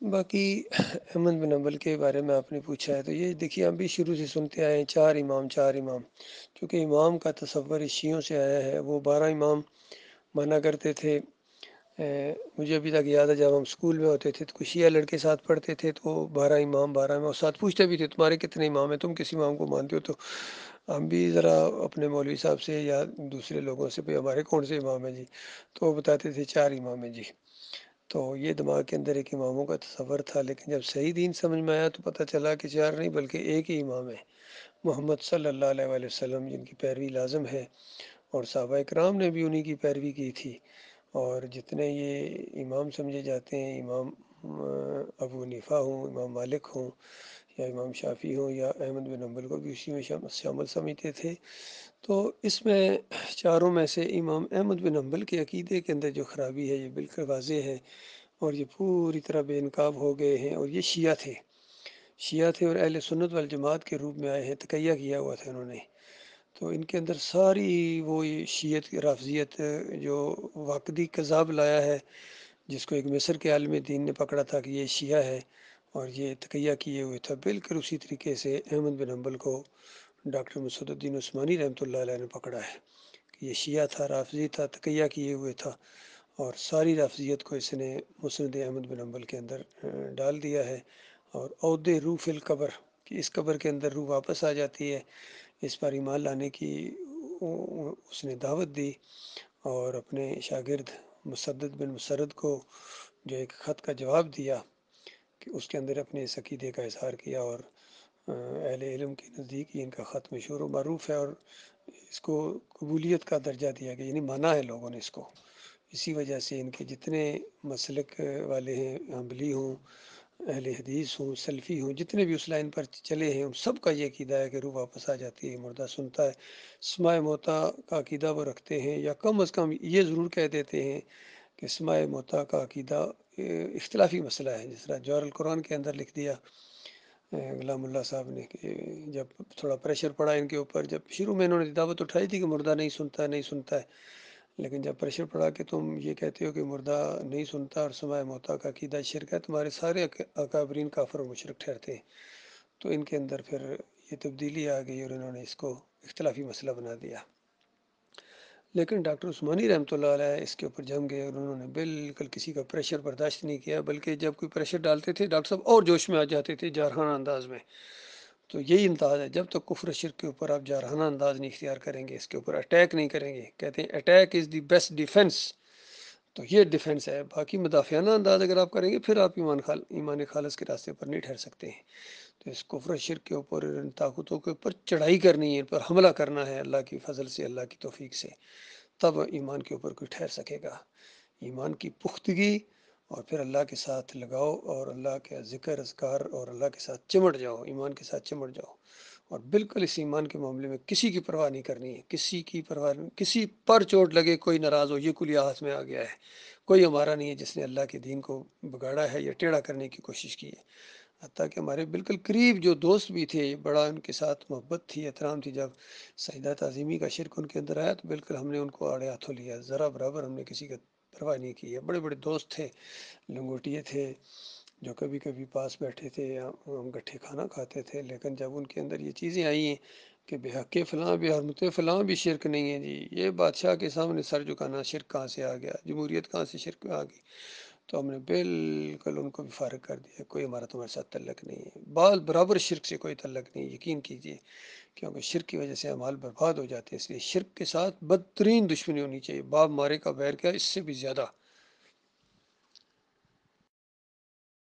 باقی احمد بن حنبل کے بارے میں آپ نے پوچھا ہے تو یہ دیکھیے ہم بھی شروع سے سنتے آئے ہیں، چار امام چار امام، چونکہ امام کا تصور شیعوں سے آیا ہے۔ وہ 12 امام مانا کرتے تھے۔ مجھے ابھی تک یاد ہے جب ہم اسکول میں ہوتے تھے تو کچھ شیعہ لڑکے ساتھ پڑھتے تھے تو 12 امام اور ساتھ پوچھتے بھی تھے تمہارے کتنے امام ہیں، تم کس امام کو مانتے ہو؟ تو ہم بھی ذرا اپنے مولوی صاحب سے یا دوسرے لوگوں سے بھی ہمارے کون سے امام ہیں جی، تو وہ بتاتے تھے 4 امام ہیں جی۔ تو یہ دماغ کے اندر ایک اماموں کا تصور تھا، لیکن جب صحیح دین سمجھ میں آیا تو پتہ چلا کہ 4 نہیں بلکہ ایک ہی امام ہے، محمد صلی اللہ علیہ وآلہ وسلم، جن کی پیروی لازم ہے، اور صحابہ اکرام نے بھی انہی کی پیروی کی تھی۔ اور جتنے یہ امام سمجھے جاتے ہیں، امام ابو حنیفہ ہوں، امام مالک ہوں، یا امام شافعی ہوں، یا احمد بن حنبل کو بھی اسی میں شامل سمجھتے تھے۔ تو اس میں چاروں میں سے امام احمد بن حنبل کے عقیدے کے اندر جو خرابی ہے یہ بالکل واضح ہے، اور یہ پوری طرح بے نقاب ہو گئے ہیں۔ اور یہ شیعہ تھے اور اہل سنت والجماعت کے روپ میں آئے ہیں، تقیہ کیا ہوا تھا انہوں نے۔ تو ان کے اندر ساری وہ یہ شیعت رافضیت جو واقعی کذاب لایا ہے، جس کو ایک مصر کے عالم دین نے پکڑا تھا کہ یہ شیعہ ہے اور یہ تقیہ کیے ہوئے تھا، بالکل اسی طریقے سے احمد بن حنبل کو ڈاکٹر مسعود الدین عثمانی رحمۃ اللہ علیہ نے پکڑا ہے کہ یہ شیعہ تھا، رافضی تھا، تقیہ کیے ہوئے تھا، اور ساری رافضیت کو اس نے مسند احمد بن حنبل کے اندر ڈال دیا ہے۔ اور عود روح فی القبر، کہ اس قبر کے اندر روح واپس آ جاتی ہے، اس پر ایمان لانے کی اس نے دعوت دی، اور اپنے شاگرد مسدد بن مسرد کو جو ایک خط کا جواب دیا کہ اس کے اندر اپنے اس عقیدے کا اظہار کیا، اور اہل علم کے نزدیک ہی ان کا خط مشہور و معروف ہے، اور اس کو قبولیت کا درجہ دیا گیا، یعنی مانا ہے لوگوں نے اس کو۔ اسی وجہ سے ان کے جتنے مسلک والے ہیں، حنبلی ہوں، اہل حدیث ہوں، سلفی ہوں، جتنے بھی اس لائن پر چلے ہیں، ان سب کا یہ عقیدہ ہے کہ روح واپس آ جاتی ہے، مردہ سنتا ہے۔ سماع موتا کا عقیدہ وہ رکھتے ہیں، یا کم از کم یہ ضرور کہہ دیتے ہیں کہ سماع موتا کا عقیدہ اختلافی مسئلہ ہے، جس طرح جوہر القرآن کے اندر لکھ دیا غلام اللہ صاحب نے کہ جب تھوڑا پریشر پڑا ان کے اوپر، جب شروع میں انہوں نے دعوت اٹھائی تھی کہ مردہ نہیں سنتا ہے نہیں سنتا ہے، لیکن جب پریشر پڑا کہ تم یہ کہتے ہو کہ مردہ نہیں سنتا اور سماع موتا کا عقیدہ شرک ہے، تمہارے سارے اکابرین کافر و مشرک ٹھہرتے ہیں، تو ان کے اندر پھر یہ تبدیلی آ گئی اور انہوں نے اس کو اختلافی مسئلہ بنا دیا۔ لیکن ڈاکٹر عثمانی رحمۃ اللہ علیہ اس کے اوپر جم گئے، اور انہوں نے بالکل کسی کا پریشر برداشت نہیں کیا، بلکہ جب کوئی پریشر ڈالتے تھے ڈاکٹر صاحب اور جوش میں آ جاتے تھے جارحانہ انداز میں۔ تو یہی انداز ہے، جب تک کفر شرک کے اوپر آپ جارحانہ انداز نہیں اختیار کریں گے، اس کے اوپر اٹیک نہیں کریں گے، کہتے ہیں attack is the best defence, تو یہ ڈیفینس ہے۔ باقی مدافعانہ انداز اگر آپ کریں گے پھر آپ ایمان خالص کے راستے پر نہیں ٹھہر سکتے ہیں۔ تو اس کفر شرک کے اوپر، ان طاقتوں کے اوپر چڑھائی کرنی ہے، ان پر حملہ کرنا ہے اللہ کی فضل سے، اللہ کی توفیق سے، تب ایمان کے اوپر کوئی ٹھہر سکے گا۔ ایمان کی پختگی، اور پھر اللہ کے ساتھ لگاؤ، اور اللہ کے ذکر اذکار، اور اللہ کے ساتھ چمٹ جاؤ، ایمان کے ساتھ چمٹ جاؤ، اور بالکل اس ایمان کے معاملے میں کسی کی پرواہ نہیں کرنی ہے، کسی کی پرواہ نہیں، کسی پر چوٹ لگے، کوئی ناراض ہو، یہ کلیہ ہاتھ میں آ گیا ہے، کوئی ہمارا نہیں ہے جس نے اللہ کے دین کو بگاڑا ہے یا ٹیڑھا کرنے کی کوشش کی ہے۔ حتیٰ کہ ہمارے بالکل قریب جو دوست بھی تھے، بڑا ان کے ساتھ محبت تھی، احترام تھی، جب سجدہ تعظیمی کا شرک ان کے اندر آیا تو بالکل ہم نے ان کو آڑے ہاتھوں لیا، ذرا برابر ہم نے کسی کا پرواہ نہیں کی ہے۔ بڑے بڑے دوست تھے، لنگوٹیے تھے، جو کبھی کبھی پاس بیٹھے تھے یا ہم گٹھے کھانا کھاتے تھے، لیکن جب ان کے اندر یہ چیزیں آئی ہیں کہ بے حق فلاں بے حرمت فلاں بھی شرک نہیں ہے جی، یہ بادشاہ کے سامنے سر جھکانا شرک کہاں سے آ گیا، جمہوریت کہاں سے شرک آ گئی، تو ہم نے بالکل ان کو بھی فارغ کر دیا، کوئی ہمارا تمہارے ساتھ تعلق نہیں ہے، بال برابر شرک سے کوئی تعلق نہیں، یقین کیجیے، کیونکہ شرک کی وجہ سے اعمال برباد ہو جاتے ہیں، اس لیے شرک کے ساتھ بدترین دشمنی ہونی چاہیے، باپ مارے کا ویر کیا، اس سے بھی زیادہ